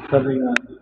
Obrigado.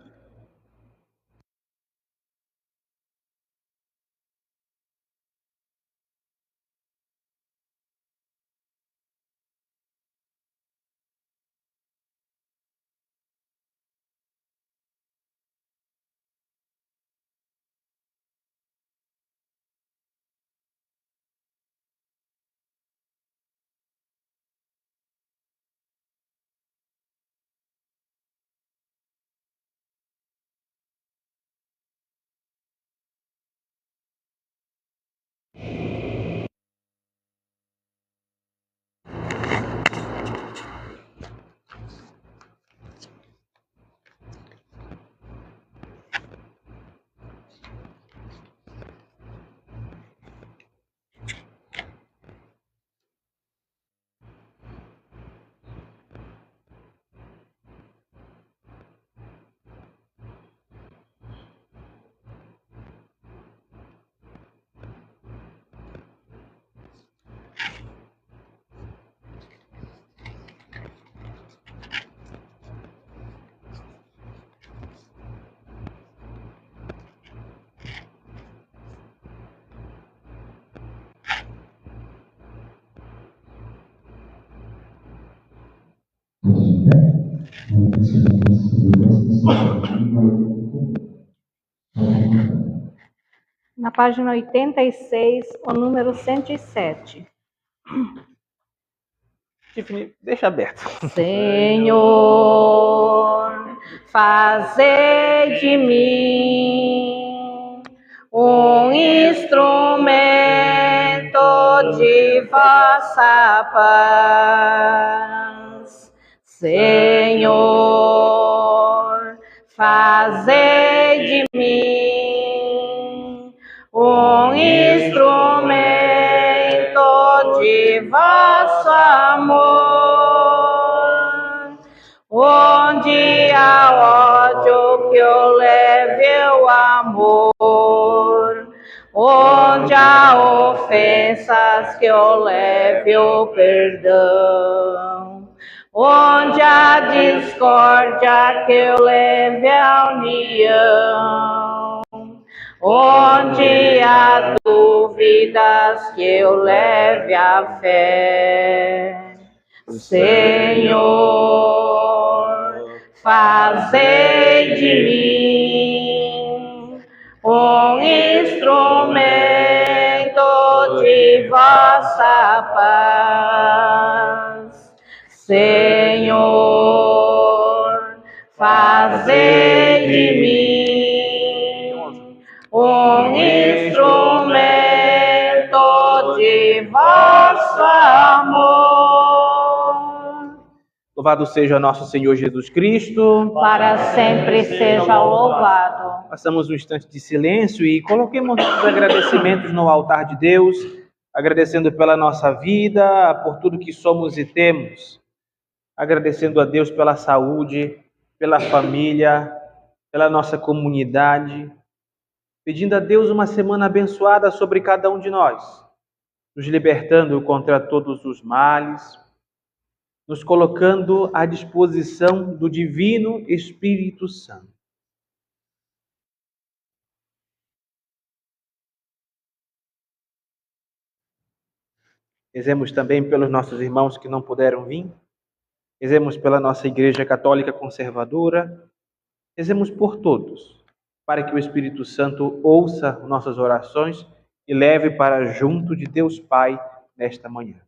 Na página 86, o número 107. Tiffany, deixa aberto. Senhor, fazei de mim um instrumento de vossa paz. Senhor, fazei de mim um instrumento de vosso amor, onde há ódio que eu leve o amor, onde há ofensas que eu leve o perdão, onde há discórdia que eu leve a união, onde há dúvidas que eu leve a fé. Senhor, fazei de mim um instrumento de vossa paz. Senhor, fazei de mim um instrumento de vosso amor. Louvado seja nosso Senhor Jesus Cristo. Para sempre seja louvado. Passamos um instante de silêncio e coloquemos nossos agradecimentos no altar de Deus, agradecendo pela nossa vida, por tudo que somos e temos, agradecendo a Deus pela saúde, pela família, pela nossa comunidade, pedindo a Deus uma semana abençoada sobre cada um de nós, nos libertando contra todos os males, nos colocando à disposição do Divino Espírito Santo. Rezemos também pelos nossos irmãos que não puderam vir, rezemos pela nossa Igreja Católica Conservadora, rezemos por todos, para que o Espírito Santo ouça nossas orações e leve para junto de Deus Pai nesta manhã.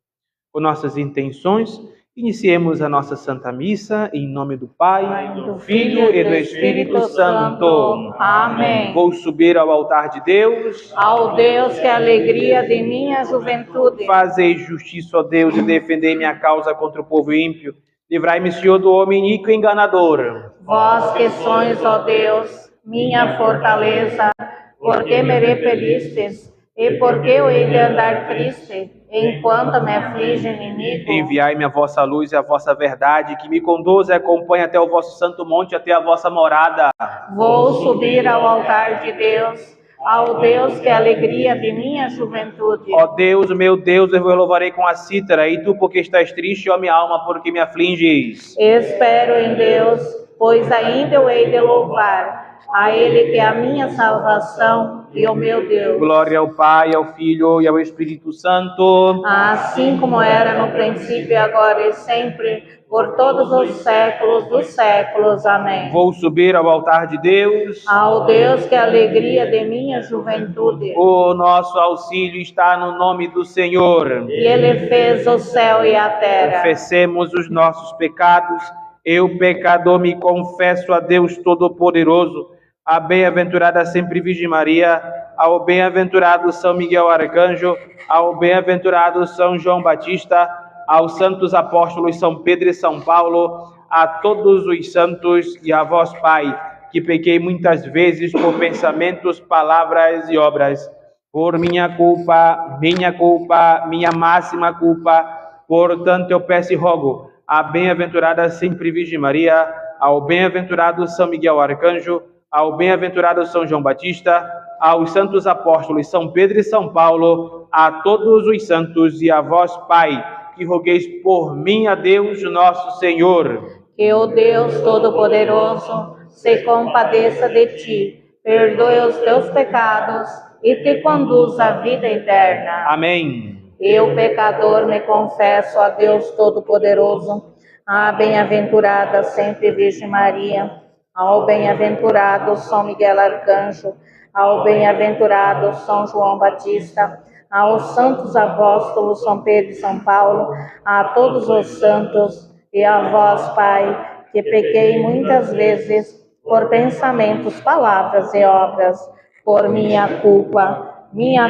Com nossas intenções, iniciemos a nossa Santa Missa em nome do Pai, do Filho e do Espírito Santo. Amém. Vou subir ao altar de Deus. Ao Deus que é a alegria de minha juventude. Fazei justiça, ó Deus, e defendei minha causa contra o povo ímpio. Livrai-me, Senhor, do homem iníquo e enganador. Vós que sois, ó Deus, minha fortaleza, porque me repelistes, e porque eu hei de andar triste, enquanto me aflige o inimigo. Enviai-me a vossa luz e a vossa verdade, que me conduza e acompanhe até o vosso santo monte, até a vossa morada. Vou subir ao altar de Deus, ao Deus que é a alegria de minha juventude. Ó Deus, meu Deus, eu vos louvarei com a cítara, e tu, porque estás triste, ó minha alma, porque me afliges. Espero em Deus, pois ainda eu hei de louvar a Ele que é a minha salvação e o meu Deus. Glória ao Pai, ao Filho e ao Espírito Santo. Assim como era no princípio, agora e sempre, por todos os séculos dos séculos. Amém. Vou subir ao altar de Deus. Ao Deus que é a alegria de minha juventude. O nosso auxílio está no nome do Senhor. E Ele fez o céu e a terra. Confessemos os nossos pecados. Eu, pecador, me confesso a Deus Todo-Poderoso, a bem-aventurada sempre Virgem Maria, ao bem-aventurado São Miguel Arcanjo, ao bem-aventurado São João Batista, aos santos apóstolos São Pedro e São Paulo, a todos os santos e a vós, Pai, que pequei muitas vezes por pensamentos, palavras e obras, por minha culpa, minha máxima culpa. Portanto, eu peço e rogo à bem-aventurada sempre Virgem Maria, ao bem-aventurado São Miguel Arcanjo, ao bem-aventurado São João Batista, aos santos apóstolos São Pedro e São Paulo, a todos os santos e a vós, Pai, que rogueis por mim a Deus nosso Senhor. Que o Deus Todo-Poderoso se compadeça de ti, perdoe os teus pecados e te conduza à vida eterna. Amém. Eu, pecador, me confesso a Deus Todo-Poderoso, à bem-aventurada sempre Virgem Maria, ao bem-aventurado São Miguel Arcanjo, ao bem-aventurado São João Batista, aos santos apóstolos São Pedro e São Paulo, a todos os santos e a vós, Pai, que pequei muitas vezes por pensamentos, palavras e obras, por minha culpa, minha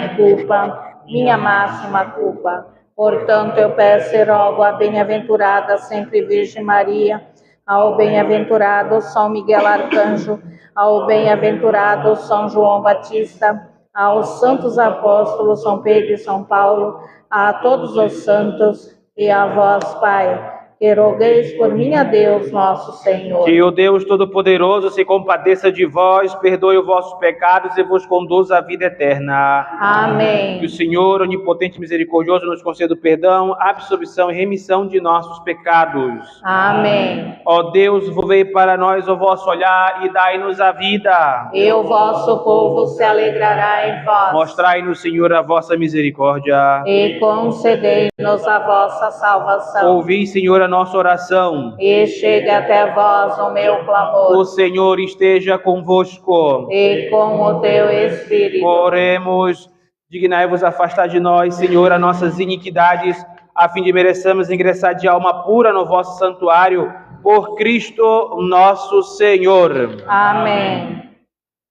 máxima culpa. Portanto, eu peço e rogo à bem-aventurada sempre Virgem Maria, ao bem-aventurado São Miguel Arcanjo, ao bem-aventurado São João Batista, aos santos apóstolos São Pedro e São Paulo, a todos os santos e a vós, Pai, que rogueis por mim a Deus nosso Senhor. Que o Deus Todo-Poderoso se compadeça de vós, perdoe os vossos pecados e vos conduza à vida eterna. Amém. Que o Senhor, onipotente e misericordioso, nos conceda o perdão, absolvição e remissão de nossos pecados. Amém. Ó Deus, volvei para nós o vosso olhar e dai-nos a vida. E o vosso povo se alegrará em vós. Mostrai-nos, Senhor, a vossa misericórdia. E concedei-nos a vossa salvação. Ouvi, Senhor, a nossa oração. E chegue até vós o meu clamor. O Senhor esteja convosco. E com o teu Espírito. Oremos. Dignai-vos afastar de nós, Senhor, as nossas iniquidades, a fim de mereçamos ingressar de alma pura no vosso santuário, por Cristo nosso Senhor. Amém.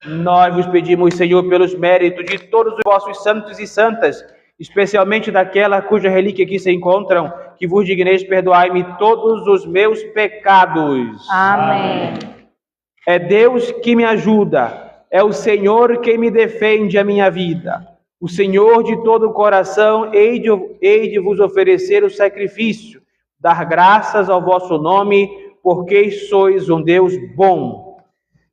Nós vos pedimos, Senhor, pelos méritos de todos os vossos santos e santas, especialmente daquela cuja relíquia aqui se encontram, que vos digneis perdoai-me todos os meus pecados. Amém. É Deus que me ajuda, é o Senhor quem me defende a minha vida. O Senhor de todo o coração, hei de vos oferecer o sacrifício, dar graças ao vosso nome, porque sois um Deus bom.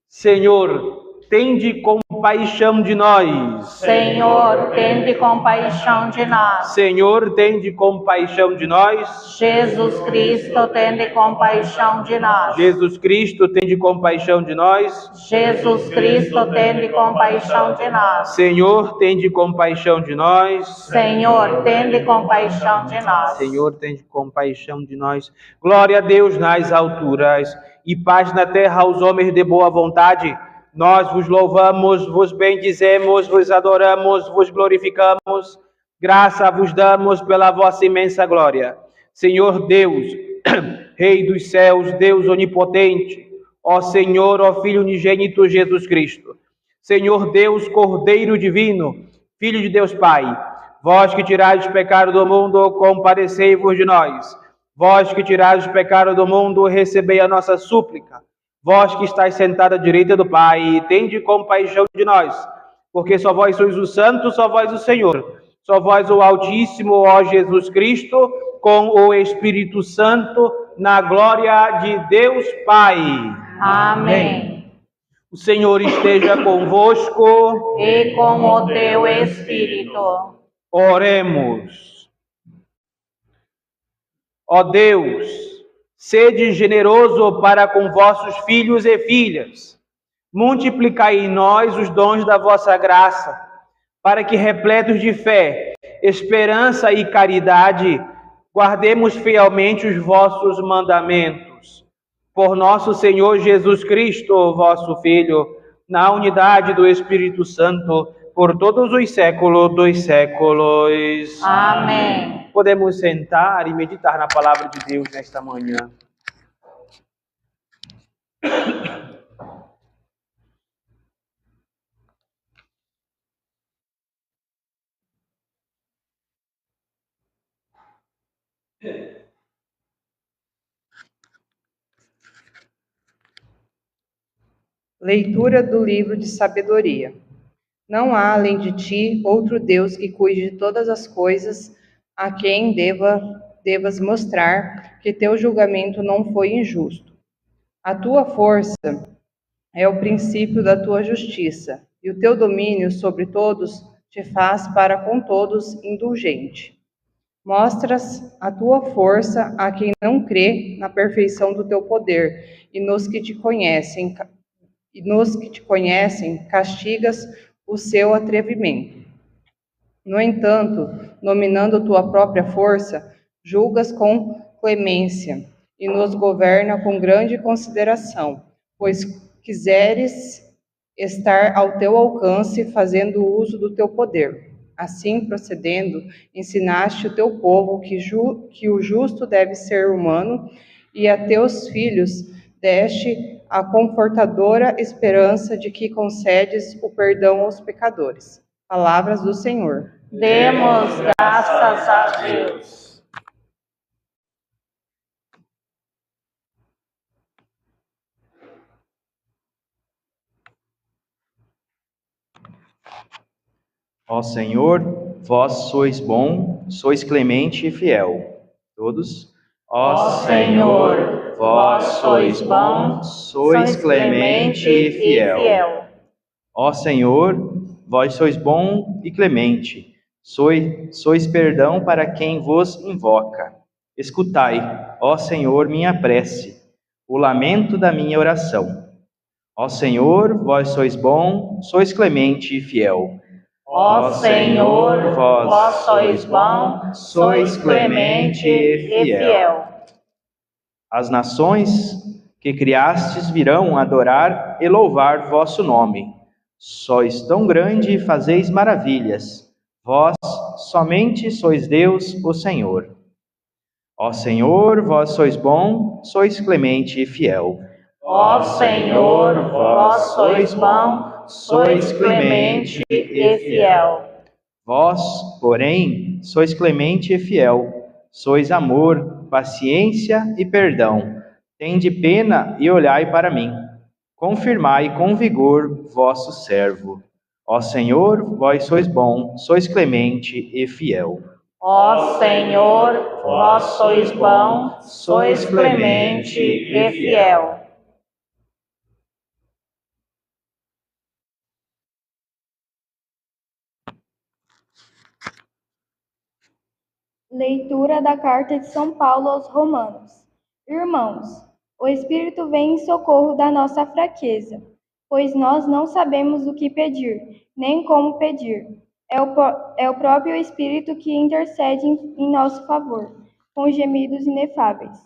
Senhor, tende compaixão de nós. Senhor, tende compaixão de nós. Senhor, tende compaixão de nós. Jesus Cristo, tende compaixão de nós. Jesus Cristo, tende compaixão de nós. Jesus Cristo, tende compaixão de nós. Senhor, tende compaixão de nós. Senhor, tende compaixão de nós. Senhor, tende compaixão de nós. Glória a Deus nas alturas e paz na terra aos homens de boa vontade. Nós vos louvamos, vos bendizemos, vos adoramos, vos glorificamos. Graça vos damos pela vossa imensa glória. Senhor Deus, Rei dos céus, Deus onipotente, ó Senhor, ó Filho unigênito Jesus Cristo. Senhor Deus, Cordeiro divino, Filho de Deus Pai, vós que tirais o pecado do mundo, compadecei-vos de nós. Vós que tirais o pecado do mundo, recebei a nossa súplica. Vós que estáis sentado à direita do Pai, tende compaixão de nós, porque só vós sois o Santo, só vós o Senhor, só vós o Altíssimo, ó Jesus Cristo, com o Espírito Santo, na glória de Deus Pai. Amém. O Senhor esteja convosco. E com o teu Espírito. Oremos. Ó Deus, Sede generoso para com vossos filhos e filhas. Multiplicai em nós os dons da vossa graça, para que, repletos de fé, esperança e caridade, guardemos fielmente os vossos mandamentos. Por nosso Senhor Jesus Cristo, vosso Filho, na unidade do Espírito Santo, por todos os séculos dos séculos. Amém. Podemos sentar e meditar na palavra de Deus nesta manhã. Leitura do livro de sabedoria. Não há, além de ti, outro Deus que cuide de todas as coisas, a quem devas mostrar que teu julgamento não foi injusto. A tua força é o princípio da tua justiça, e o teu domínio sobre todos te faz para com todos indulgente. Mostras a tua força a quem não crê na perfeição do teu poder, e nos que te conhecem, castigas o seu atrevimento. No entanto, nominando tua própria força, julgas com clemência e nos governa com grande consideração, pois quiseres estar ao teu alcance fazendo uso do teu poder. Assim, procedendo, ensinaste o teu povo que o justo deve ser humano, e a teus filhos deste a confortadora esperança de que concedes o perdão aos pecadores. Palavras do Senhor. Demos graças a Deus. Ó Senhor, vós sois bom, sois clemente e fiel. Todos. Ó Senhor, vós sois bom, sois clemente e fiel. Ó Senhor, vós sois bom e clemente, sois perdão para quem vos invoca. Escutai, ó Senhor, minha prece, o lamento da minha oração. Ó Senhor, vós sois bom, sois clemente e fiel. Ó Senhor, vós sois bom, sois clemente e fiel. As nações que criastes virão adorar e louvar vosso nome. Sois tão grande e fazeis maravilhas. Vós somente sois Deus, o Senhor. Ó Senhor, vós sois bom, sois clemente e fiel. Ó Senhor, vós sois bom, sois clemente e fiel. Vós, porém, sois clemente e fiel. Sois amor, paciência e perdão. Tende pena e olhai para mim. Confirmai com vigor vosso servo. Ó Senhor, vós sois bom, sois clemente e fiel. Ó Senhor, vós sois bom, sois clemente e fiel. Leitura da Carta de São Paulo aos Romanos. Irmãos, o Espírito vem em socorro da nossa fraqueza, pois nós não sabemos o que pedir, nem como pedir. É o próprio Espírito que intercede em nosso favor, com gemidos inefáveis.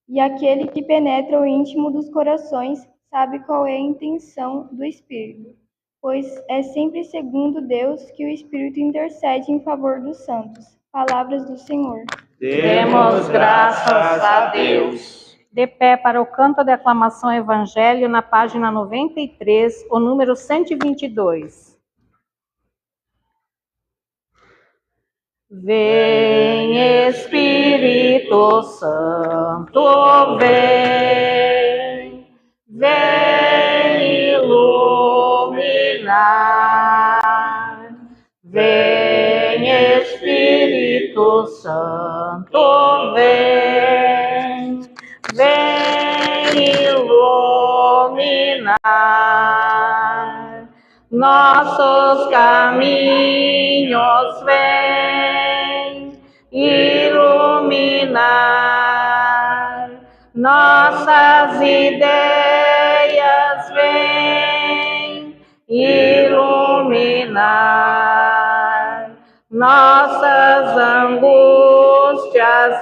E aquele que penetra o íntimo dos corações sabe qual é a intenção do Espírito, pois é sempre segundo Deus que o Espírito intercede em favor dos santos. Palavras do Senhor. Demos graças a Deus. De pé para o canto de aclamação Evangelho, na página 93, o número 122. Vem, Espírito Santo, vem, vem iluminar, vem, Espírito Santo, vem, vem iluminar nossos caminhos, vem iluminar nossas ideias vêm iluminar, nossas angústias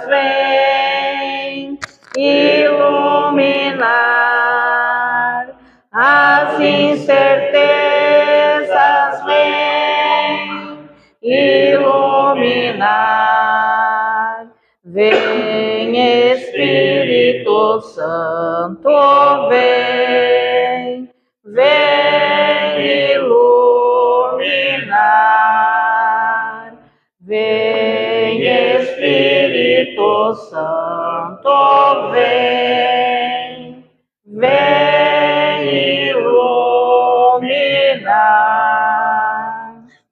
vêm iluminar, as incertezas vêm iluminar. Vem, Espírito Santo, vem, vem iluminar. Vem, Espírito Santo, vem, vem iluminar.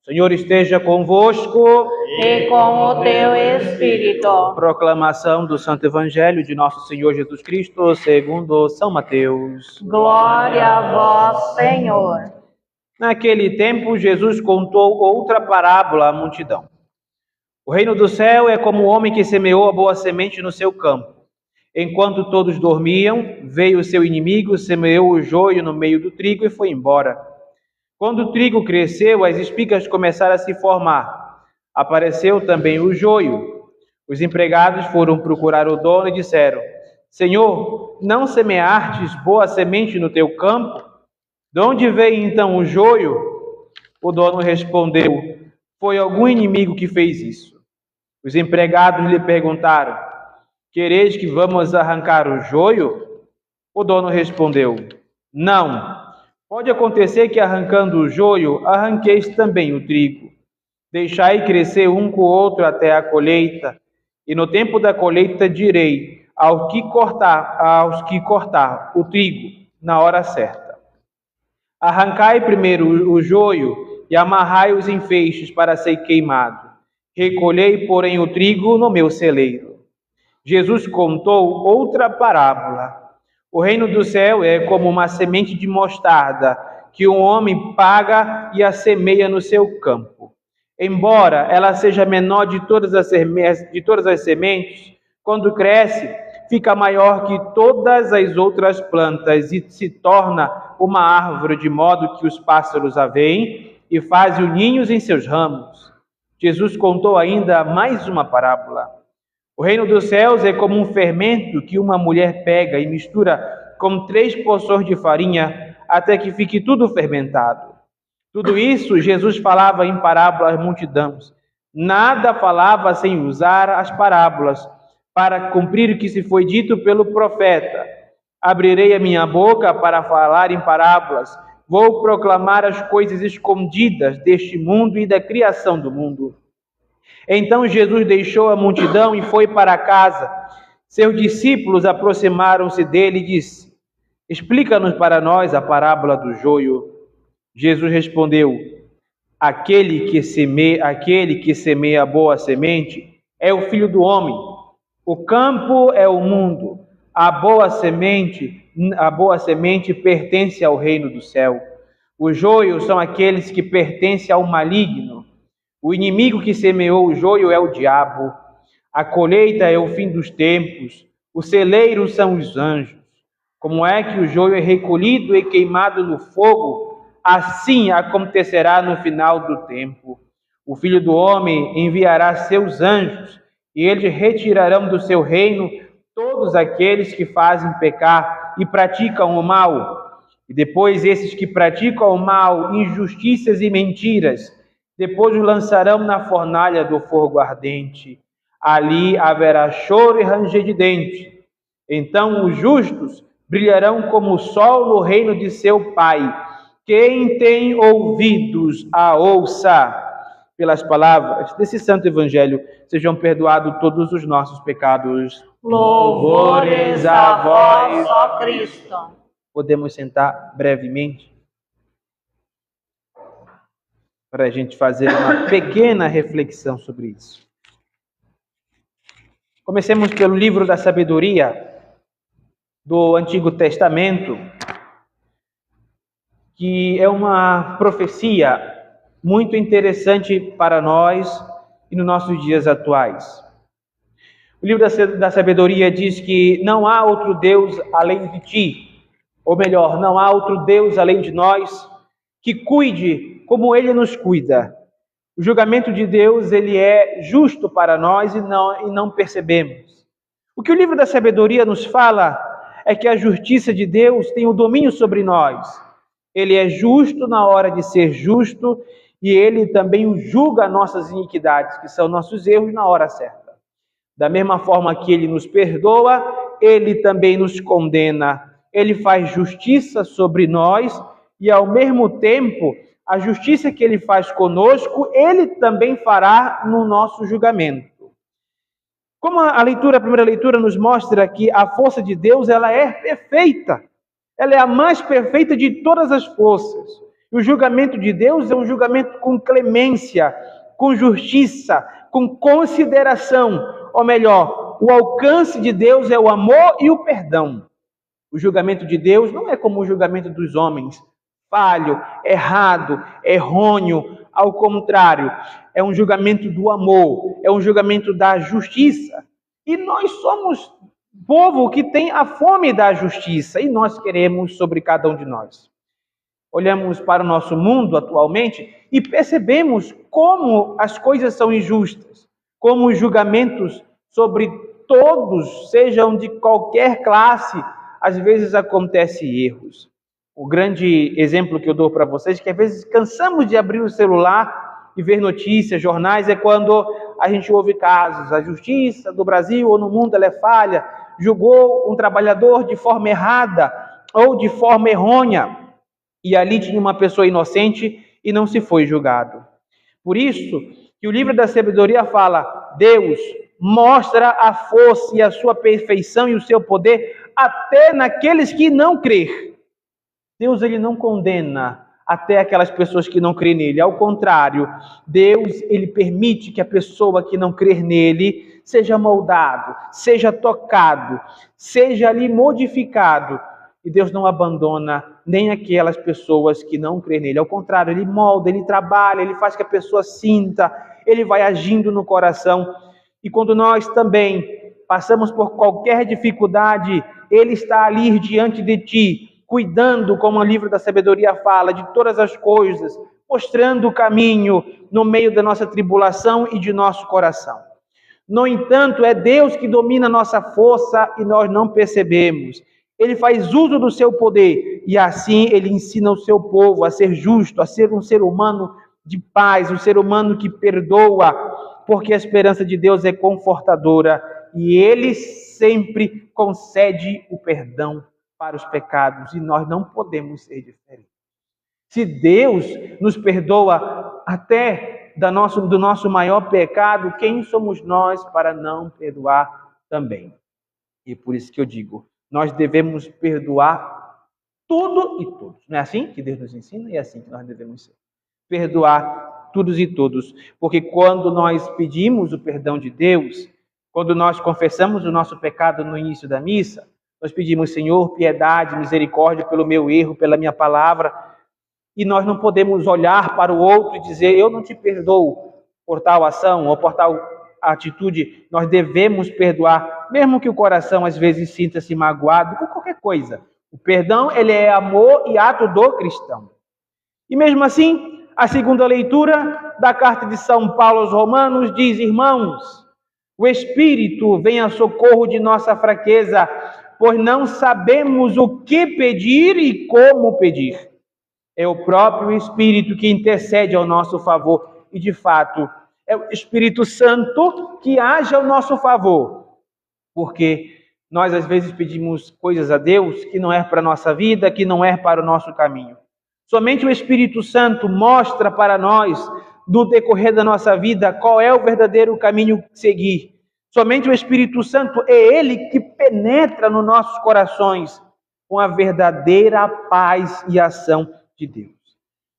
O Senhor esteja convosco. E com o teu Espírito. Proclamação do Santo Evangelho de nosso Senhor Jesus Cristo, segundo São Mateus. Glória a vós, Senhor. Naquele tempo, Jesus contou outra parábola à multidão. O reino do céu é como o homem que semeou a boa semente no seu campo. Enquanto todos dormiam, veio o seu inimigo, semeou o joio no meio do trigo e foi embora. Quando o trigo cresceu, as espigas começaram a se formar. Apareceu também o joio. Os empregados foram procurar o dono e disseram: Senhor, não semeastes boa semente no teu campo? De onde veio então o joio? O dono respondeu: Foi algum inimigo que fez isso. Os empregados lhe perguntaram: Quereis que vamos arrancar o joio? O dono respondeu: Não. Pode acontecer que arrancando o joio, arranqueis também o trigo. Deixai crescer um com o outro até a colheita, e no tempo da colheita direi aos que cortar o trigo na hora certa. Arrancai primeiro o joio e amarrai-os em feixes para ser queimado. Recolhei, porém, o trigo no meu celeiro. Jesus contou outra parábola. O reino do céu é como uma semente de mostarda que um homem paga e a semeia no seu campo. Embora ela seja menor de todas as sementes, quando cresce, fica maior que todas as outras plantas e se torna uma árvore, de modo que os pássaros a veem e fazem ninhos em seus ramos. Jesus contou ainda mais uma parábola. O reino dos céus é como um fermento que uma mulher pega e mistura com 3 porções de farinha até que fique tudo fermentado. Tudo isso Jesus falava em parábolas às multidões. Nada falava sem usar as parábolas, para cumprir o que se foi dito pelo profeta. Abrirei a minha boca para falar em parábolas. Vou proclamar as coisas escondidas deste mundo e da criação do mundo. Então Jesus deixou a multidão e foi para casa. Seus discípulos aproximaram-se dele e disse: Explica-nos para nós a parábola do joio. Jesus respondeu: Aquele que semeia a boa semente é o Filho do Homem. O campo é o mundo. A boa semente pertence ao reino do céu. Os joios são aqueles que pertencem ao maligno. O inimigo que semeou o joio é o diabo. A colheita é o fim dos tempos. O celeiro são os anjos. Como é que o joio é recolhido e queimado no fogo, assim acontecerá no final do tempo. O Filho do Homem enviará seus anjos, e eles retirarão do seu reino todos aqueles que fazem pecar e praticam o mal. E depois esses que praticam o mal, injustiças e mentiras, depois os lançarão na fornalha do fogo ardente. Ali haverá choro e ranger de dentes. Então os justos brilharão como o sol no reino de seu Pai. Quem tem ouvidos a ouça. Pelas palavras desse santo evangelho, sejam perdoados todos os nossos pecados. Louvores a vós, ó Cristo. Podemos sentar brevemente para a gente fazer uma pequena reflexão sobre isso. Comecemos pelo livro da sabedoria do Antigo Testamento, que é uma profecia muito interessante para nós e nos nossos dias atuais. O O livro da sabedoria diz que não há outro Deus além de ti, ou melhor, não há outro Deus além de nós que cuide como Ele nos cuida. O julgamento de Deus, ele é justo para nós e não percebemos. O que o livro da sabedoria nos fala é que a justiça de Deus tem o domínio sobre nós. Ele é justo na hora de ser justo e Ele também julga nossas iniquidades, que são nossos erros, na hora certa. Da mesma forma que Ele nos perdoa, Ele também nos condena. Ele faz justiça sobre nós e, ao mesmo tempo, a justiça que Ele faz conosco, Ele também fará no nosso julgamento. Como a primeira leitura nos mostra que a força de Deus, ela é perfeita. Ela é a mais perfeita de todas as forças. E o julgamento de Deus é um julgamento com clemência, com justiça, com consideração. Ou melhor, o alcance de Deus é o amor e o perdão. O julgamento de Deus não é como o julgamento dos homens, falho, errado, errôneo. Ao contrário, é um julgamento do amor, é um julgamento da justiça. E nós somos povo que tem a fome da justiça, e nós queremos sobre cada um de nós. Olhamos para o nosso mundo atualmente e percebemos como as coisas são injustas, como os julgamentos sobre todos, sejam de qualquer classe, às vezes acontecem erros. O grande exemplo que eu dou para vocês é que às vezes cansamos de abrir o celular e ver notícias, jornais, é quando a gente ouve casos. A justiça do Brasil ou no mundo ela é falha, julgou um trabalhador de forma errada ou de forma errônea, e ali tinha uma pessoa inocente e não se foi julgado. Por isso que o livro da sabedoria fala, Deus mostra a força e a sua perfeição e o seu poder até naqueles que não crêem. Deus, ele não condena até aquelas pessoas que não crêem nele. Ao contrário, Deus, ele permite que a pessoa que não crê nele seja moldado, seja tocado, seja ali modificado. E Deus não abandona nem aquelas pessoas que não crêem nele. Ao contrário, ele molda, ele trabalha, ele faz que a pessoa sinta, ele vai agindo no coração. E quando nós também passamos por qualquer dificuldade, ele está ali diante de ti, cuidando, como o livro da sabedoria fala, de todas as coisas, mostrando o caminho no meio da nossa tribulação e de nosso coração. No entanto, é Deus que domina a nossa força e nós não percebemos. Ele faz uso do seu poder e assim ele ensina o seu povo a ser justo, a ser um ser humano de paz, um ser humano que perdoa, porque a esperança de Deus é confortadora e ele sempre concede o perdão para os pecados, e nós não podemos ser diferentes. Se Deus nos perdoa até do nosso maior pecado, quem somos nós para não perdoar também? E por isso que eu digo, nós devemos perdoar tudo e todos. Não é assim que Deus nos ensina? E é assim que nós devemos ser. Perdoar todos e todos. Porque quando nós pedimos o perdão de Deus, quando nós confessamos o nosso pecado no início da missa, nós pedimos, Senhor, piedade, misericórdia pelo meu erro, pela minha palavra. E nós não podemos olhar para o outro e dizer, eu não te perdoo por tal ação ou por tal atitude. Nós devemos perdoar, mesmo que o coração às vezes sinta-se magoado por qualquer coisa. O perdão, ele é amor e ato do cristão. E mesmo assim, a segunda leitura da carta de São Paulo aos Romanos diz, irmãos, o Espírito vem a socorro de nossa fraqueza, pois não sabemos o que pedir e como pedir. É o próprio Espírito que intercede ao nosso favor. E, de fato, é o Espírito Santo que age ao nosso favor. Porque nós, às vezes, pedimos coisas a Deus que não é para a nossa vida, que não é para o nosso caminho. Somente o Espírito Santo mostra para nós, no decorrer da nossa vida, qual é o verdadeiro caminho a seguir. Somente o Espírito Santo é Ele que penetra nos nossos corações com a verdadeira paz e ação de Deus.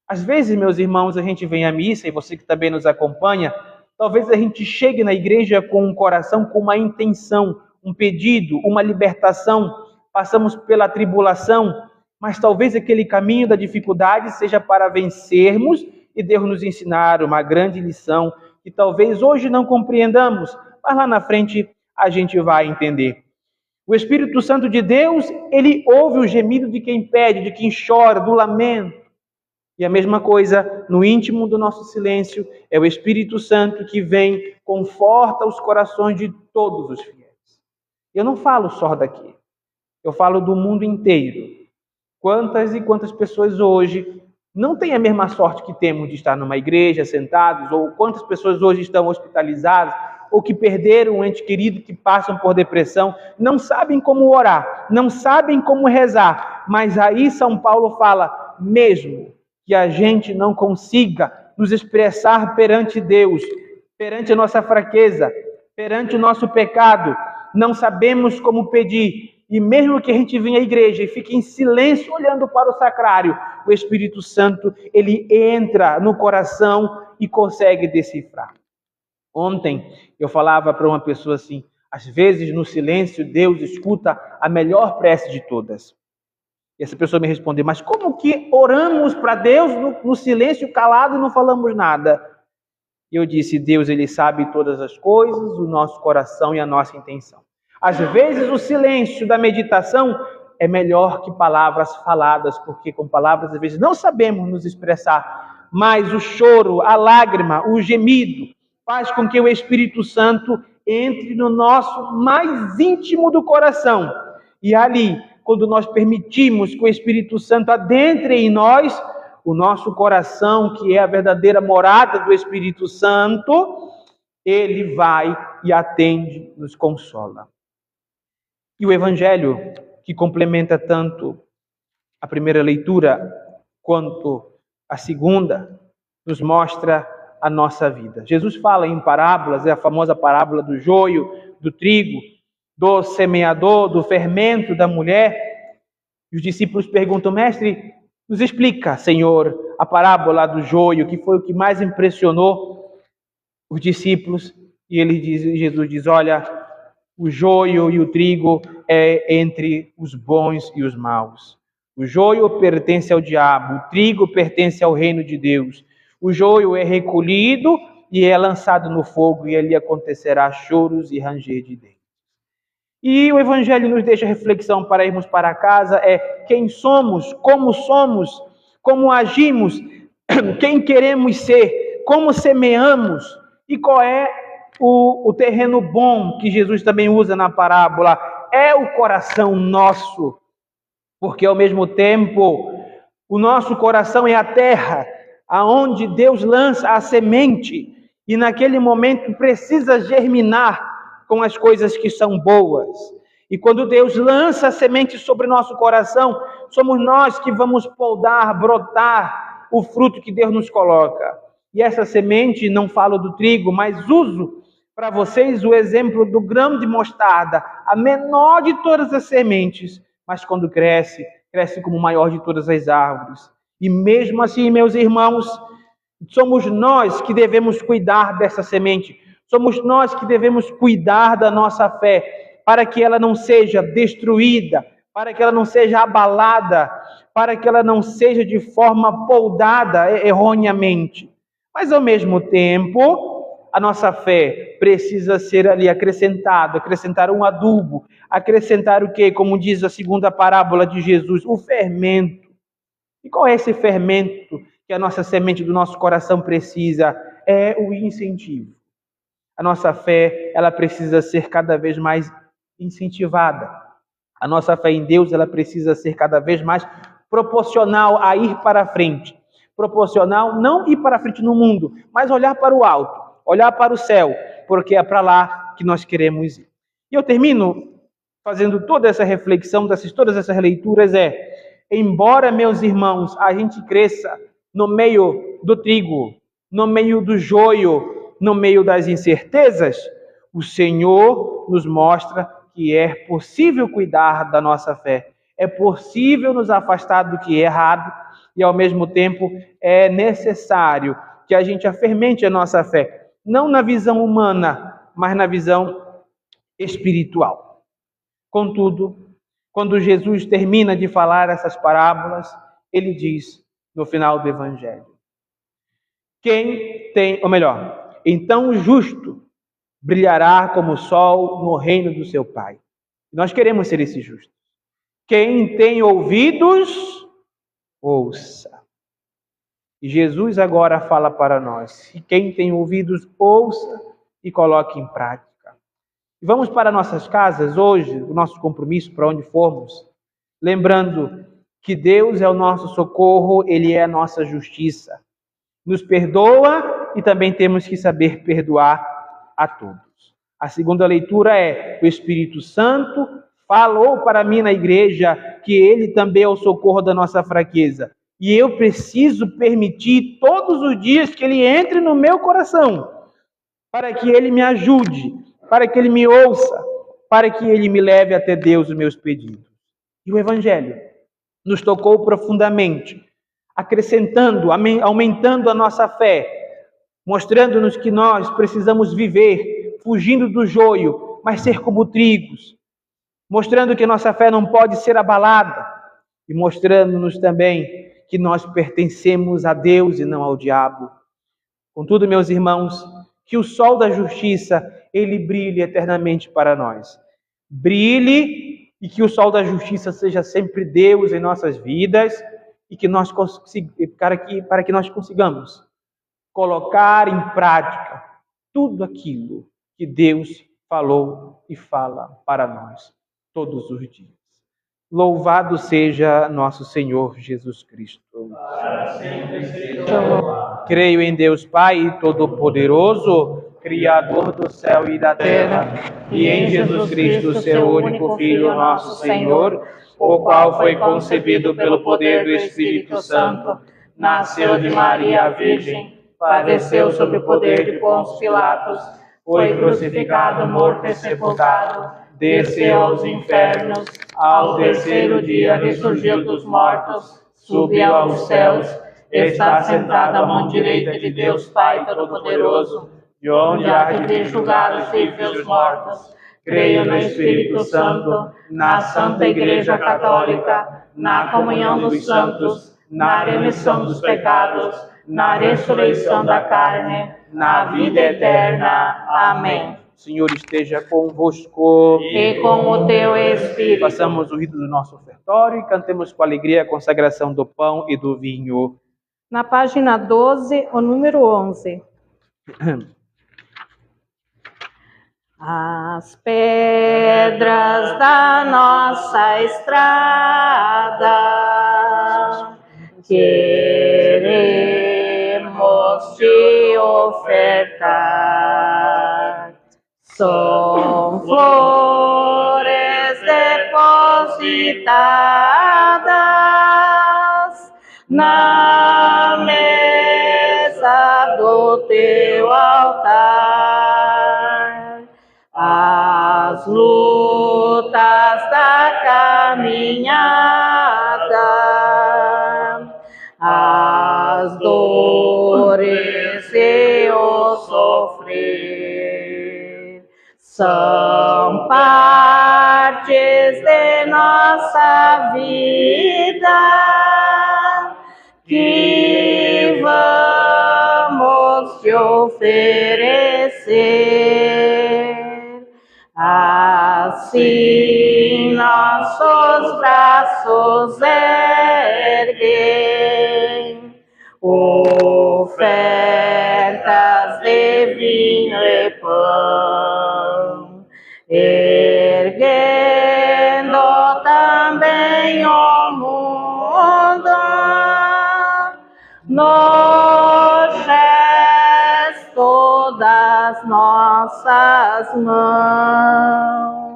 Às vezes, meus irmãos, a gente vem à missa, e você que também nos acompanha, talvez a gente chegue na igreja com um coração, com uma intenção, um pedido, uma libertação, passamos pela tribulação, mas talvez aquele caminho da dificuldade seja para vencermos e Deus nos ensinar uma grande lição que talvez hoje não compreendamos, mas lá na frente a gente vai entender. O Espírito Santo de Deus, ele ouve o gemido de quem pede, de quem chora, do lamento. E a mesma coisa no íntimo do nosso silêncio, é o Espírito Santo que vem, conforta os corações de todos os fiéis. Eu não falo só daqui, eu falo do mundo inteiro. Quantas e quantas pessoas hoje não têm a mesma sorte que temos de estar numa igreja, sentados, ou quantas pessoas hoje estão hospitalizadas, ou que perderam um ente querido, que passam por depressão, não sabem como orar, não sabem como rezar, mas aí São Paulo fala, mesmo que a gente não consiga nos expressar perante Deus, perante a nossa fraqueza, perante o nosso pecado, não sabemos como pedir, e mesmo que a gente venha à igreja e fique em silêncio olhando para o sacrário, o Espírito Santo, ele entra no coração e consegue decifrar. Ontem eu falava para uma pessoa assim, às vezes no silêncio Deus escuta a melhor prece de todas. E essa pessoa me respondeu, mas como que oramos para Deus no silêncio calado e não falamos nada? E eu disse, Deus, ele sabe todas as coisas, o nosso coração e a nossa intenção. Às vezes o silêncio da meditação é melhor que palavras faladas, porque com palavras às vezes não sabemos nos expressar, mas o choro, a lágrima, o gemido faz com que o Espírito Santo entre no nosso mais íntimo do coração. E ali, quando nós permitimos que o Espírito Santo adentre em nós, o nosso coração, que é a verdadeira morada do Espírito Santo, ele vai e atende, nos consola. E o Evangelho, que complementa tanto a primeira leitura quanto a segunda, nos mostra a nossa vida. Jesus fala em parábolas, é a famosa parábola do joio, do trigo, do semeador, do fermento da mulher. E os discípulos perguntam, mestre, nos explica, Senhor, a parábola do joio, que foi o que mais impressionou os discípulos. E Jesus diz, olha, o joio e o trigo é entre os bons e os maus. O joio pertence ao diabo, o trigo pertence ao reino de Deus. O joio é recolhido e é lançado no fogo, e ali acontecerá choros e ranger de dentes. E o Evangelho nos deixa reflexão para irmos para casa, é quem somos, como agimos, quem queremos ser, como semeamos e qual é o terreno bom que Jesus também usa na parábola. É o coração nosso, porque ao mesmo tempo o nosso coração é a terra aonde Deus lança a semente e naquele momento precisa germinar com as coisas que são boas. E quando Deus lança a semente sobre nosso coração, somos nós que vamos podar, brotar o fruto que Deus nos coloca. E essa semente, não falo do trigo, mas uso para vocês o exemplo do grão de mostarda, a menor de todas as sementes, mas quando cresce, cresce como o maior de todas as árvores. E mesmo assim, meus irmãos, somos nós que devemos cuidar dessa semente, somos nós que devemos cuidar da nossa fé, para que ela não seja destruída, para que ela não seja abalada, para que ela não seja de forma podada erroneamente. Mas ao mesmo tempo, a nossa fé precisa ser ali acrescentar um adubo, acrescentar o quê? Como diz a segunda parábola de Jesus, o fermento. E qual é esse fermento que a nossa semente do nosso coração precisa? É o incentivo. A nossa fé, ela precisa ser cada vez mais incentivada. A nossa fé em Deus, ela precisa ser cada vez mais proporcional a ir para frente. Proporcional, não ir para frente no mundo, mas olhar para o alto, olhar para o céu, porque é para lá que nós queremos ir. E eu termino fazendo toda essa reflexão, todas essas leituras, embora, meus irmãos, a gente cresça no meio do trigo, no meio do joio, no meio das incertezas, o Senhor nos mostra que é possível cuidar da nossa fé, é possível nos afastar do que é errado e, ao mesmo tempo, é necessário que a gente afermente a nossa fé, não na visão humana, mas na visão espiritual. Contudo, quando Jesus termina de falar essas parábolas, ele diz no final do Evangelho, então o justo brilhará como o sol no reino do seu Pai. Nós queremos ser esses justos. Quem tem ouvidos, ouça. E Jesus agora fala para nós. E quem tem ouvidos, ouça e coloque em prática. E vamos para nossas casas hoje, o nosso compromisso, para onde formos, lembrando que Deus é o nosso socorro, Ele é a nossa justiça. Nos perdoa e também temos que saber perdoar a todos. A segunda leitura é: o Espírito Santo falou para mim na igreja que Ele também é o socorro da nossa fraqueza. E eu preciso permitir todos os dias que Ele entre no meu coração, para que Ele me ajude, para que Ele me ouça, para que Ele me leve até Deus os meus pedidos. E o Evangelho nos tocou profundamente, acrescentando, aumentando a nossa fé, mostrando-nos que nós precisamos viver fugindo do joio, mas ser como trigos, mostrando que nossa fé não pode ser abalada e mostrando-nos também que nós pertencemos a Deus e não ao diabo. Contudo, meus irmãos, que o sol da justiça, ele brilhe eternamente para nós. Brilhe e que o sol da justiça seja sempre Deus em nossas vidas e que nós para que nós consigamos colocar em prática tudo aquilo que Deus falou e fala para nós todos os dias. Louvado seja nosso Senhor Jesus Cristo. Creio em Deus Pai Todo-Poderoso, Criador do céu e da terra, e em Jesus Cristo, seu único Filho, nosso Senhor, o qual foi concebido pelo poder do Espírito Santo, nasceu de Maria Virgem, padeceu sob o poder de Pôncio Pilatos, foi crucificado, morto e sepultado, desceu aos infernos, ao terceiro dia ressurgiu dos mortos, subiu aos céus, está sentado à mão direita de Deus Pai Todo-Poderoso, de onde há de vir julgar os vivos e os mortos. Creio no Espírito Santo, na Santa Igreja Católica, na comunhão dos santos, na remissão dos pecados, na ressurreição da carne, na vida eterna. Amém. O Senhor esteja convosco. E com o teu Espírito. Façamos o rito do nosso ofertório e cantemos com alegria a consagração do pão e do vinho. Na página 12, o número 11. As pedras da nossa estrada queremos te ofertar. São flores depositadas na mesa do teu altar. As lutas da caminhada, as dores e o sofrer, são partes de nossa vida que vamos te oferecer. Assim nossos braços erguem, ofertas de vinho e pão, erguendo também o mundo no gesto das nossas mãos.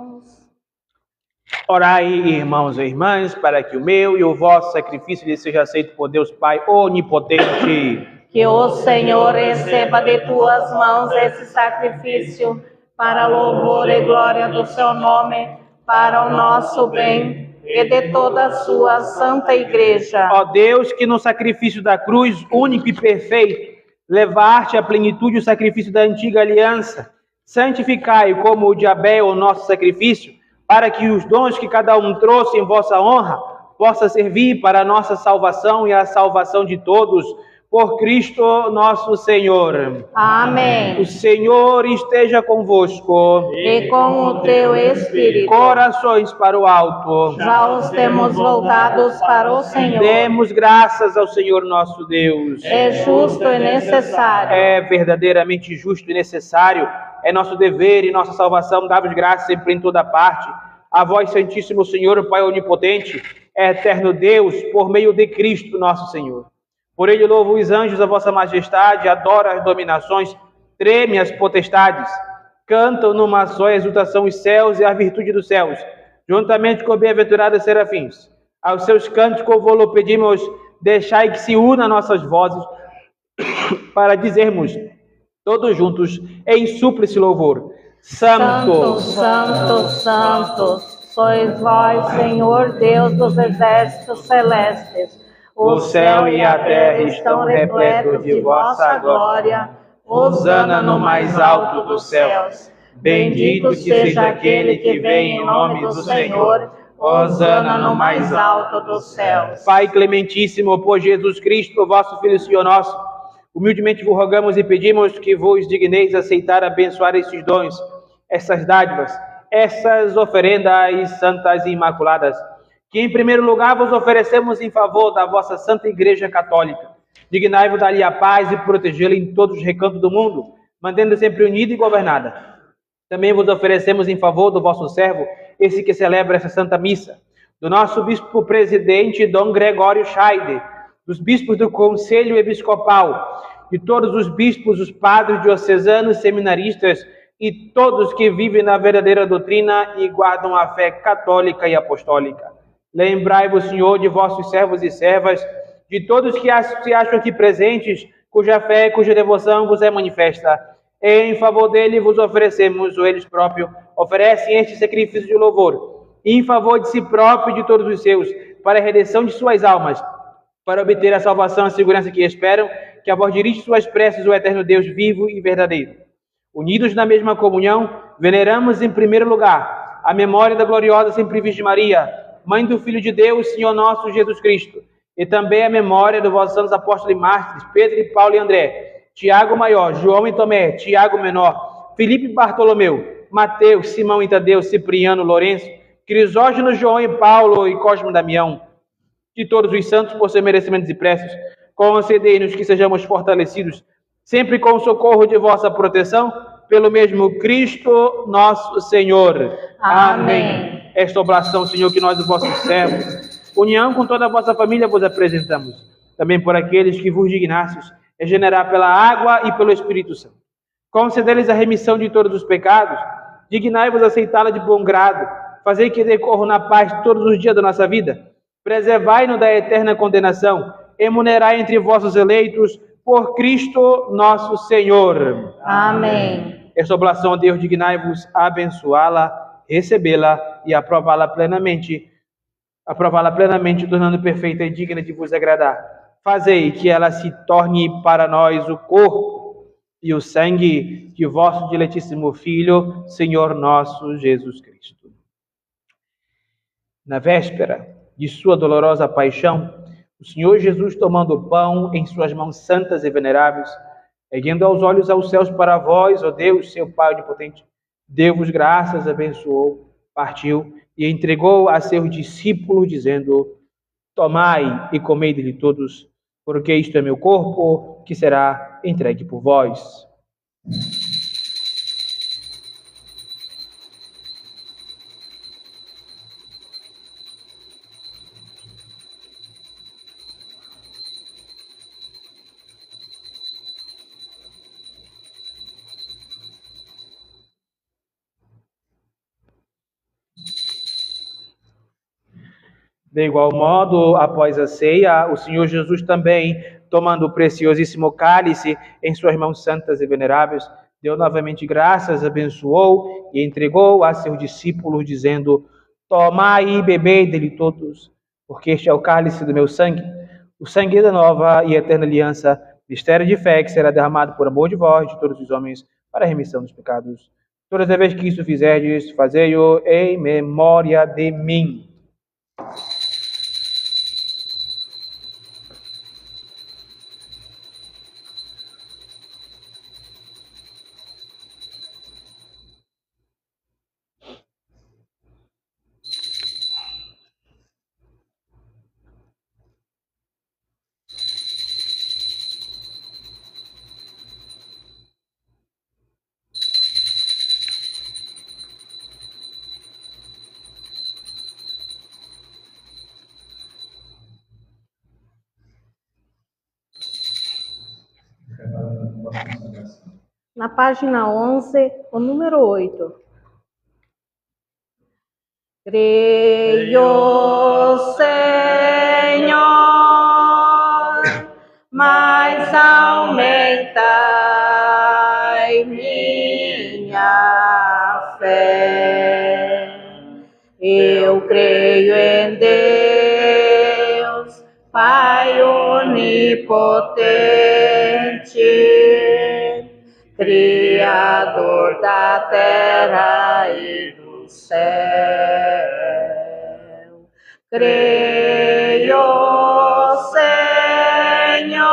Orai, irmãos e irmãs, para que o meu e o vosso sacrifício lhe seja aceito por Deus Pai onipotente. Que o Senhor receba de tuas mãos esse sacrifício, para louvor e glória do seu nome, para o nosso bem e de toda a sua santa igreja. Ó Deus, que no sacrifício da cruz, único e perfeito, levaste à plenitude o sacrifício da antiga aliança, santificai como o de Abel o nosso sacrifício, para que os dons que cada um trouxe em vossa honra possa servir para a nossa salvação e a salvação de todos, por Cristo nosso Senhor. Amém. O Senhor esteja convosco. E com o teu espírito. Corações para o alto. Já os temos voltados para o Senhor. Demos graças ao Senhor nosso Deus. É justo e necessário. É verdadeiramente justo e necessário. É nosso dever e nossa salvação dar-vos graças sempre em toda parte. A vós, Santíssimo Senhor, Pai Onipotente, eterno Deus, por meio de Cristo nosso Senhor. Por ele louvo os anjos a vossa majestade, adora as dominações, treme as potestades, cantam numa só exultação os céus e a virtude dos céus, juntamente com bem-aventurados serafins. Aos seus cânticos vos pedimos, deixai que se una nossas vozes, para dizermos, todos juntos, em súplice louvor. Santo, Santo, Santo, sois vós, Senhor Deus dos exércitos celestes. O céu e a terra estão repletos de vossa glória. Hosana no mais alto dos céus. Bendito seja aquele que vem em nome do Senhor. Hosana no mais alto dos céus. Pai clementíssimo, por Jesus Cristo, vosso Filho, Senhor nosso, humildemente vos rogamos e pedimos que vos digneis aceitar, abençoar esses dons, essas dádivas, essas oferendas santas e imaculadas, que em primeiro lugar vos oferecemos em favor da vossa Santa Igreja Católica. Dignai-vos dar-lhe a paz e protegê-la em todos os recantos do mundo, mantendo sempre unida e governada. Também vos oferecemos em favor do vosso servo, esse que celebra essa Santa Missa, do nosso bispo-presidente, Dom Gregório Scheider, dos bispos do Conselho Episcopal, de todos os bispos, os padres diocesanos, seminaristas e todos que vivem na verdadeira doutrina e guardam a fé católica e apostólica. Lembrai-vos, Senhor, de vossos servos e servas, de todos que se acham aqui presentes, cuja fé e cuja devoção vos é manifesta. Em favor dele vos oferecemos, ou eles próprios oferecem este sacrifício de louvor, em favor de si próprio e de todos os seus, para a redenção de suas almas, para obter a salvação e a segurança que esperam, que a vós dirige suas preces, o eterno Deus vivo e verdadeiro. Unidos na mesma comunhão, veneramos em primeiro lugar a memória da gloriosa Sempre Virgem Maria, Mãe do Filho de Deus, Senhor nosso Jesus Cristo, e também a memória dos vossos santos apóstolos e mártires, Pedro e Paulo e André, Tiago Maior, João e Tomé, Tiago Menor, Filipe e Bartolomeu, Mateus, Simão e Tadeu, Cipriano, Lourenço, Crisóstomo, João e Paulo e Cosmo e Damião, de todos os santos, por seus merecimentos e preces, concedei-nos que sejamos fortalecidos, sempre com o socorro de vossa proteção, pelo mesmo Cristo nosso Senhor. Amém. Esta oblação, Senhor, que nós, os vossos servos, união com toda a vossa família, vos apresentamos. Também por aqueles que vos dignastes regenerar pela água e pelo Espírito Santo. Concedei-lhes a remissão de todos os pecados, dignai-vos aceitá-la de bom grado, fazei que decorram na paz todos os dias da nossa vida, preservai-nos da eterna condenação, emunerai entre vossos eleitos, por Cristo nosso Senhor. Amém. Esta oblação, Deus, dignai-vos abençoá-la, recebê-la e aprová-la plenamente, tornando perfeita e digna de vos agradar. Fazei que ela se torne para nós o corpo e o sangue de vosso diletíssimo Filho, Senhor nosso Jesus Cristo. Na véspera de sua dolorosa paixão, o Senhor Jesus, tomando o pão em suas mãos santas e veneráveis, erguendo os olhos aos céus para vós, ó Deus, seu Pai onipotente, deu-vos graças, abençoou, partiu e entregou a seus discípulos, dizendo: tomai e comei dele todos, porque isto é meu corpo, que será entregue por vós. De igual modo, após a ceia, o Senhor Jesus também, tomando o preciosíssimo cálice em suas mãos santas e veneráveis, deu novamente graças, abençoou e entregou a seus discípulos, dizendo: tomai e bebei dele todos, porque este é o cálice do meu sangue, o sangue da nova e eterna aliança, mistério de fé que será derramado por amor de vós, de todos os homens, para a remissão dos pecados. Todas as vezes que isso fizerdes, fazei-o em memória de mim. Na página 11, o número 8. Creio, Senhor, mas aumentai minha fé. Eu creio em Deus, Pai onipotente, Criador da terra e do céu. Creio, Senhor,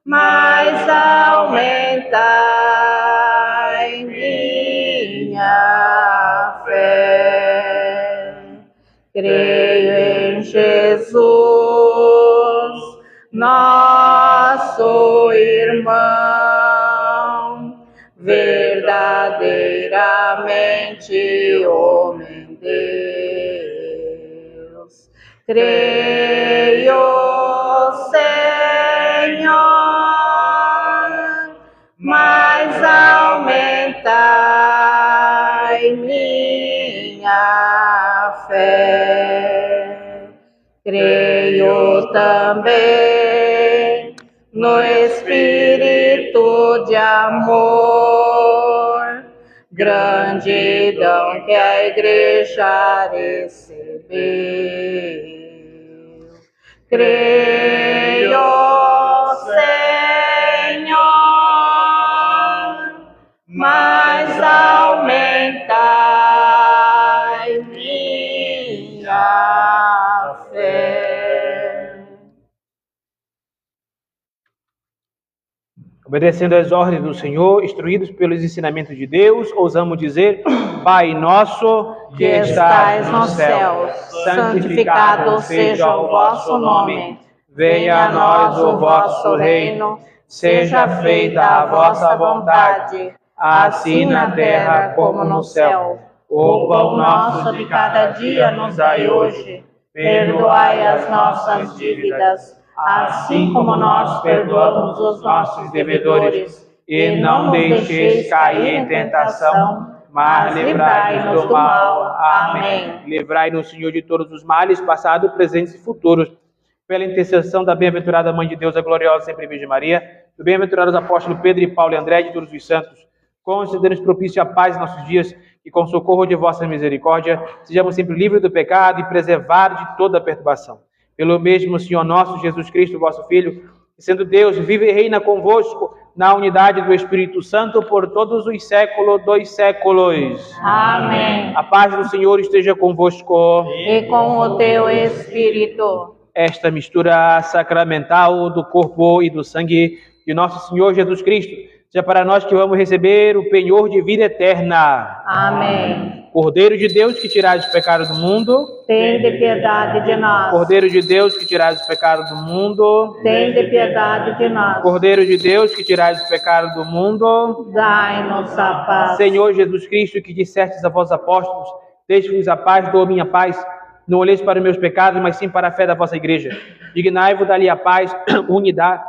mas aumentai minha fé. Creio em Jesus, nosso irmão, verdadeiramente homem Deus. Creio, Senhor, mas aumentai minha fé. Creio também no Espírito de amor, grande dom que a Igreja recebeu. Creio, Senhor, mas aumentai minha fé. Obedecendo às ordens do Senhor, instruídos pelos ensinamentos de Deus, ousamos dizer: Pai nosso que estais no céu, santificado seja o vosso nome. Venha a nós o vosso reino, seja feita a vossa vontade, assim na terra como no céu. O pão nosso de cada dia nos dai hoje. Perdoai as nossas dívidas, assim como nós perdoamos os nossos devedores. E não nos deixeis cair em tentação, mas livrai-nos do mal. Amém. Livrai-nos, Senhor, de todos os males, passados, presentes e futuros. Pela intercessão da bem-aventurada Mãe de Deus, a gloriosa sempre Virgem Maria, do bem-aventurados apóstolos Pedro e Paulo e André, de todos os santos, concedendo-nos propício a paz em nossos dias, e com o socorro de vossa misericórdia, sejamos sempre livres do pecado e preservados de toda perturbação. Pelo mesmo Senhor nosso Jesus Cristo, vosso Filho, que sendo Deus, vive e reina convosco na unidade do Espírito Santo por todos os séculos dos séculos. Amém. A paz do Senhor esteja convosco. E com o teu Espírito. Esta mistura sacramental do corpo e do sangue de nosso Senhor Jesus Cristo seja para nós que vamos receber o penhor de vida eterna. Amém. Cordeiro de Deus, que tirais os pecados do mundo, Tende piedade de nós. Cordeiro de Deus, que tirais os pecados do mundo, Tende piedade de nós. Cordeiro de Deus, que tirais os pecados do mundo, Dai-nos a paz. Senhor Jesus Cristo, que dissestes a vossos apóstolos: deixe-vos a paz, dou minha paz. Não olheis para os meus pecados, mas sim para a fé da vossa igreja. Dignai-vos, dá-lhe a paz, unidade,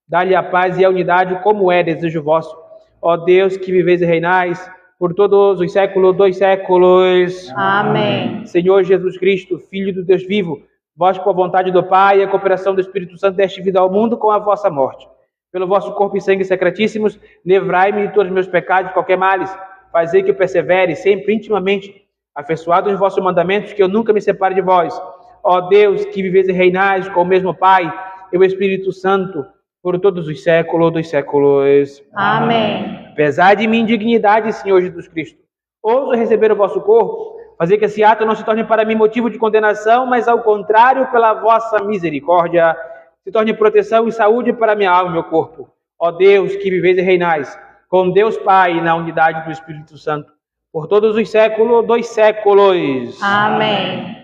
dá-lhe a paz e a unidade, como é desejo vosso. Ó Deus, que viveis e reinais por todos os séculos dos séculos. Amém. Senhor Jesus Cristo, Filho do Deus vivo, vós, por vontade do Pai e a cooperação do Espírito Santo, deste vida ao mundo com a vossa morte. Pelo vosso corpo e sangue secretíssimos, livrai-me de todos os meus pecados, de qualquer males. Fazei que eu persevere sempre intimamente, afeiçoado nos vossos mandamentos, que eu nunca me separe de vós. Ó Deus, que viveis e reinais com o mesmo Pai e o Espírito Santo, por todos os séculos dos séculos. Amém. Apesar de minha indignidade, Senhor Jesus Cristo, ouso receber o vosso corpo, fazer que esse ato não se torne para mim motivo de condenação, mas ao contrário, pela vossa misericórdia, se torne proteção e saúde para minha alma e meu corpo. Ó Deus, que viveis e reinais com Deus Pai e na unidade do Espírito Santo, por todos os séculos dos séculos. Amém.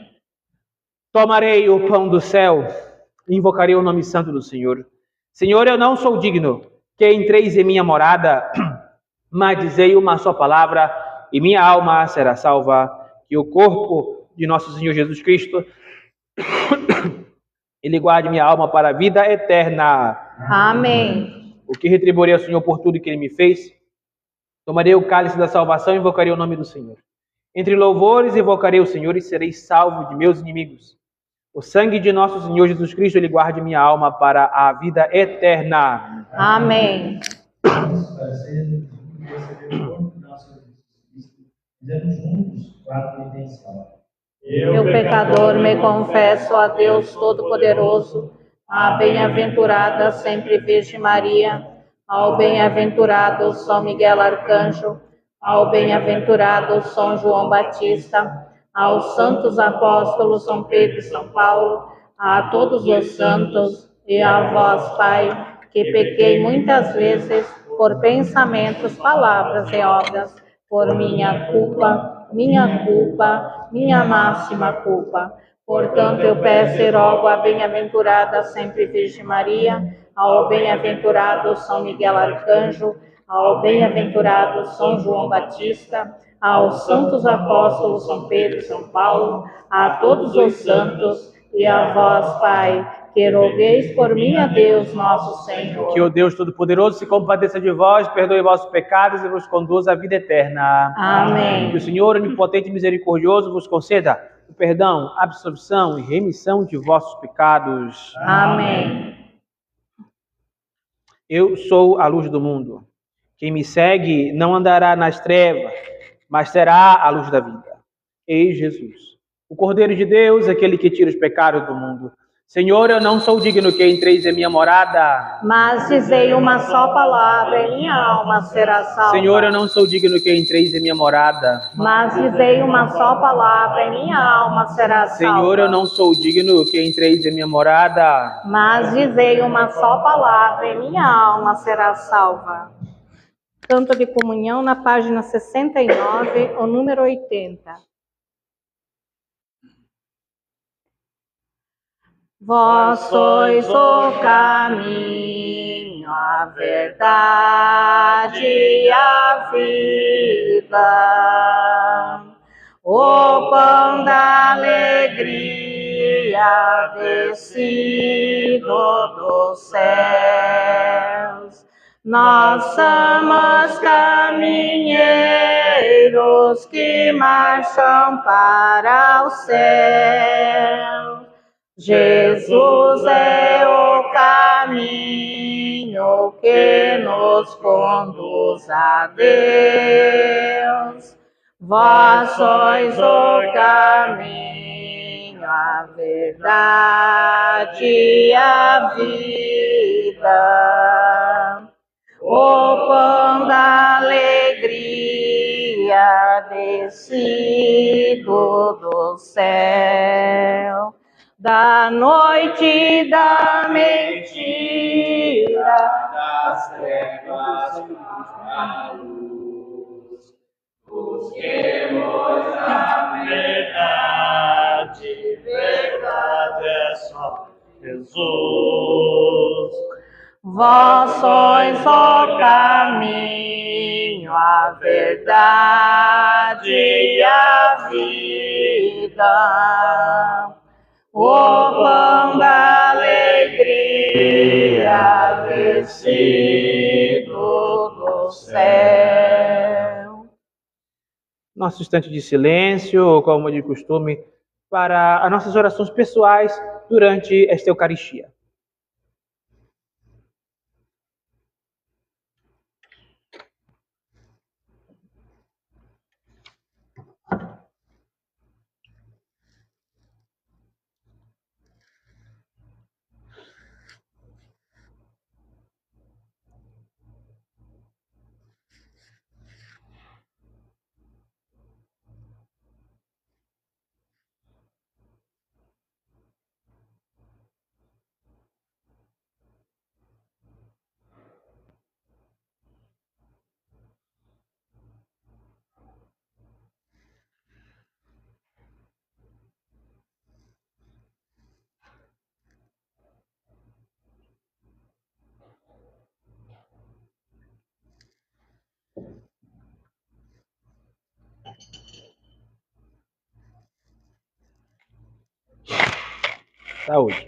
Tomarei o pão do céu e invocarei o nome santo do Senhor. Senhor, eu não sou digno que entreis em minha morada, mas dizei uma só palavra e minha alma será salva. Que o corpo de nosso Senhor Jesus Cristo ele guarde minha alma para a vida eterna. Amém. O que retribuirei ao Senhor por tudo que Ele me fez? Tomarei o cálice da salvação e invocarei o nome do Senhor. Entre louvores invocarei o Senhor e serei salvo de meus inimigos. O sangue de nosso Senhor Jesus Cristo, Ele guarde minha alma para a vida eterna. Amém. Eu, pecador, me confesso a Deus Todo-Poderoso, à bem-aventurada sempre Virgem Maria, ao bem-aventurado São Miguel Arcanjo, ao bem-aventurado São João Batista, aos santos apóstolos São Pedro e São Paulo, a todos os santos e a vós, Pai, que pequei muitas vezes por pensamentos, palavras e obras, por minha culpa, minha máxima culpa. Portanto, eu peço e rogo a bem-aventurada sempre Virgem Maria, ao bem-aventurado São Miguel Arcanjo, ao bem-aventurado São João Batista, aos santos apóstolos São Pedro e São Paulo, a todos os santos e a vós, Pai, que rogueis por mim a Deus nosso Senhor. Que o Deus Todo-Poderoso se compadeça de vós, perdoe vossos pecados e vos conduza à vida eterna. Amém. Que o Senhor, onipotente e misericordioso, vos conceda o perdão, absolvição e remissão de vossos pecados. Amém. Eu sou a luz do mundo. Quem me segue não andará nas trevas, mas terá a luz da vida. Eis Jesus, o Cordeiro de Deus, aquele que tira os pecados do mundo. Senhor, eu não sou digno que entreis em minha morada. Mas dizei uma só palavra e minha alma será salva. Senhor, eu não sou digno que entreis em minha morada. Mas dizei uma só palavra e minha alma será salva. Senhor, eu não sou digno que entreis em minha morada. Mas dizei uma só palavra e minha alma será salva. Canto de comunhão na página 69, o número 80. Vós sois o caminho, a verdade e a vida, o pão da alegria descido dos céus. Nós somos caminheiros que marcham para o céu. Jesus é o caminho que nos conduz a Deus. Vós sois o caminho, a verdade e a vida, o pão da alegria descido do céu. Da noite da mentira, das trevas a luz, busquemos a verdade, verdade é só Jesus. Vós sois o caminho, a verdade e a vida, o pão da alegria descido do céu. Nosso instante de silêncio, como de costume, para as nossas orações pessoais durante esta Eucaristia. Saúde.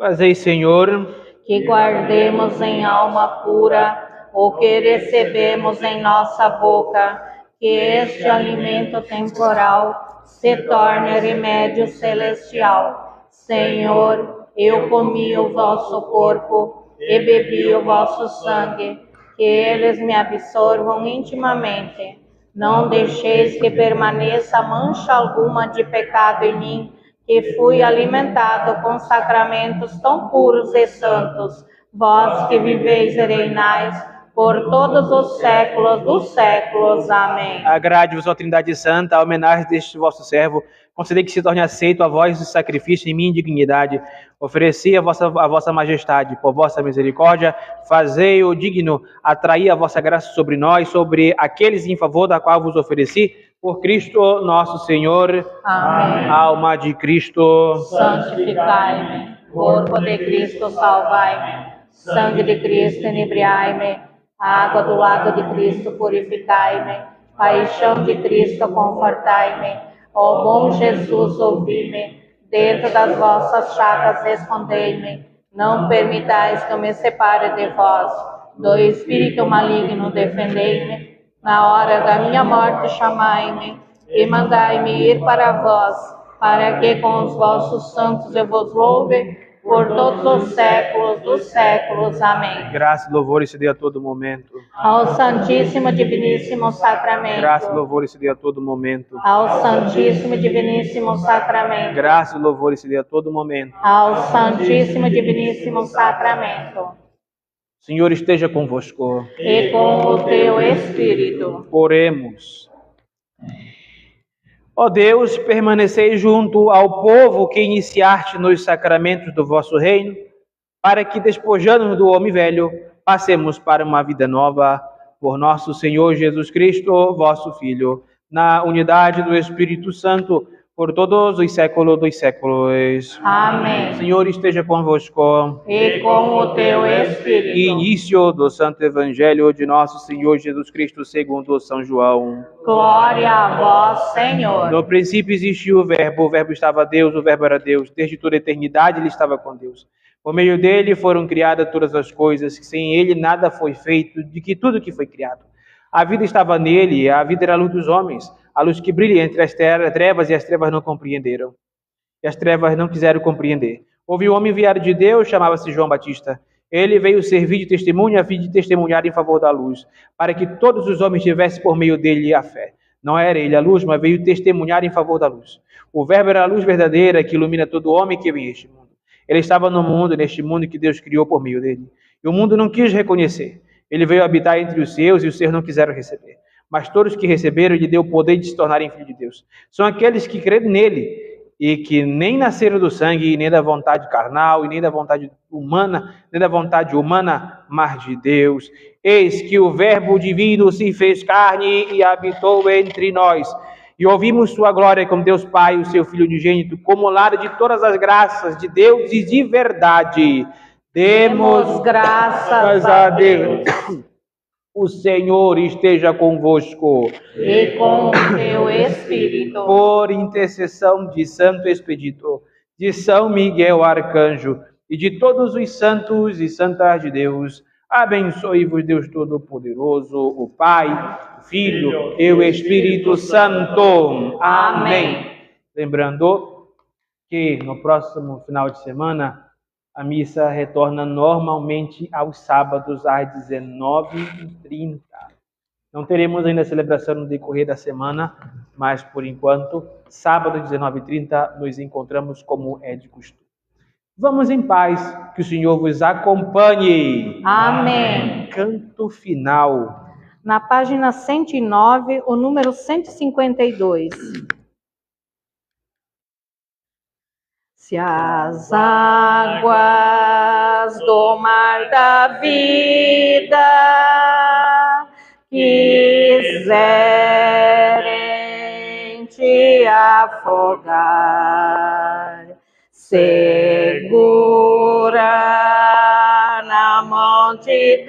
Fazei, Senhor, que guardemos em alma pura o que recebemos em nossa boca, que este alimento temporal se torne remédio celestial. Senhor, eu comi o vosso corpo e bebi o vosso sangue, que eles me absorvam intimamente. Não deixeis que permaneça mancha alguma de pecado em mim, que fui alimentado com sacramentos tão puros e santos, vós que viveis e reinais por todos os séculos dos séculos. Amém. agrade-vos, ó Trindade Santa, a homenagem deste vosso servo, concedei que se torne aceito a vós o sacrifício em minha indignidade. Ofereci a vossa majestade, por vossa misericórdia, fazei-o digno, atrair a vossa graça sobre nós, sobre aqueles em favor da qual vos ofereci, por Cristo nosso Senhor. Amém. Alma de Cristo, Santificai-me, corpo de Cristo salvai-me, sangue de Cristo inebriai-me, água do lado de Cristo purificai-me, paixão de Cristo confortai-me, ó bom Jesus ouvi-me, dentro das vossas chagas escondei-me, não permitais que eu me separe de vós, do espírito maligno defendei-me, na hora da minha morte chamai-me, e mandai-me ir para vós, para que com os vossos santos eu vos louve, por todos os séculos dos séculos. Amém. graça e louvor se dê a todo momento. Ao Santíssimo Diviníssimo Sacramento. Graça e louvor se dê a todo momento. Ao Santíssimo Diviníssimo Sacramento. Graça e louvor se dê a todo momento. Ao Santíssimo Diviníssimo Sacramento. O Senhor esteja convosco. E com o teu Espírito. Oremos. Ó Deus, permanecei junto ao povo que iniciaste nos sacramentos do vosso reino, para que, despojando-nos do homem velho, passemos para uma vida nova, por nosso Senhor Jesus Cristo, vosso Filho, na unidade do Espírito Santo, por todos os séculos dos séculos. Amém. O Senhor esteja convosco. E com o teu Espírito. Início do Santo Evangelho de nosso Senhor Jesus Cristo segundo São João. Glória a vós, Senhor. No princípio existiu o Verbo estava Deus, o Verbo era Deus. Desde toda a eternidade ele estava com Deus. Por meio dele foram criadas todas as coisas, que sem ele nada foi feito, de que tudo que foi criado. A vida estava nele, a vida era a luz dos homens, a luz que brilha entre as trevas, e as trevas não compreenderam. E as trevas não quiseram compreender. Houve um homem enviado de Deus, chamava-se João Batista. Ele veio servir de testemunha, a fim de testemunhar em favor da luz, para que todos os homens tivessem por meio dele a fé. Não era ele a luz, mas veio testemunhar em favor da luz. O Verbo era a luz verdadeira, que ilumina todo homem que vem a este mundo. Ele estava no mundo, neste mundo que Deus criou por meio dele. E o mundo não quis reconhecer. Ele veio habitar entre os seus, e os seus não quiseram receber. Mas todos que receberam, lhe deu o poder de se tornarem filhos de Deus. São aqueles que creem nele, e que nem nasceram do sangue, nem da vontade carnal, e nem da vontade humana, mas de Deus. Eis que o Verbo divino se fez carne e habitou entre nós. E ouvimos sua glória como Deus Pai, o seu Filho unigênito, como lar de todas as graças de Deus e de verdade. Demos graças a Deus. O Senhor esteja convosco. E com o teu Espírito. Por intercessão de Santo Expedito, de São Miguel Arcanjo e de todos os santos e santas de Deus, abençoe-vos Deus Todo-Poderoso, o Pai, o Filho e o Espírito Santo. Amém. Lembrando que no próximo final de semana a missa retorna normalmente aos sábados às 19h30. Não teremos ainda a celebração no decorrer da semana, mas por enquanto, sábado às 19h30, nos encontramos como é de costume. Vamos em paz, que o Senhor vos acompanhe. Amém. Canto final. Na página 109, o número 152. Se as águas do mar da vida quiserem te afogar, segura na mão de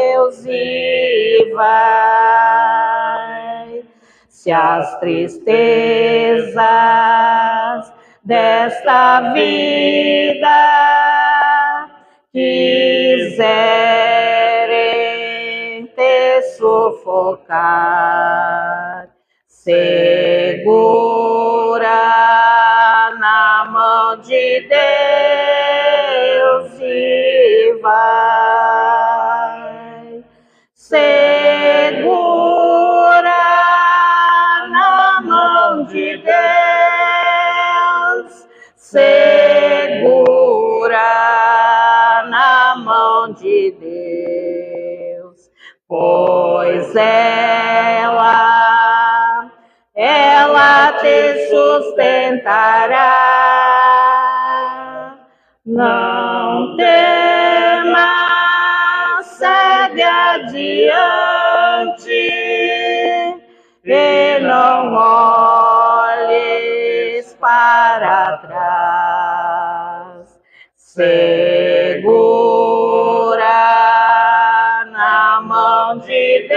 Deus e vai. Se as tristezas desta vida quiserem te sufocar, segura na mão de Deus e vai. Segura na mão de Deus, segura na mão de Deus, pois ela te sustentará. Não temas, segue adiante e não olhes para trás. Segura na mão de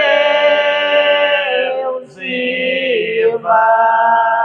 Deus e vai.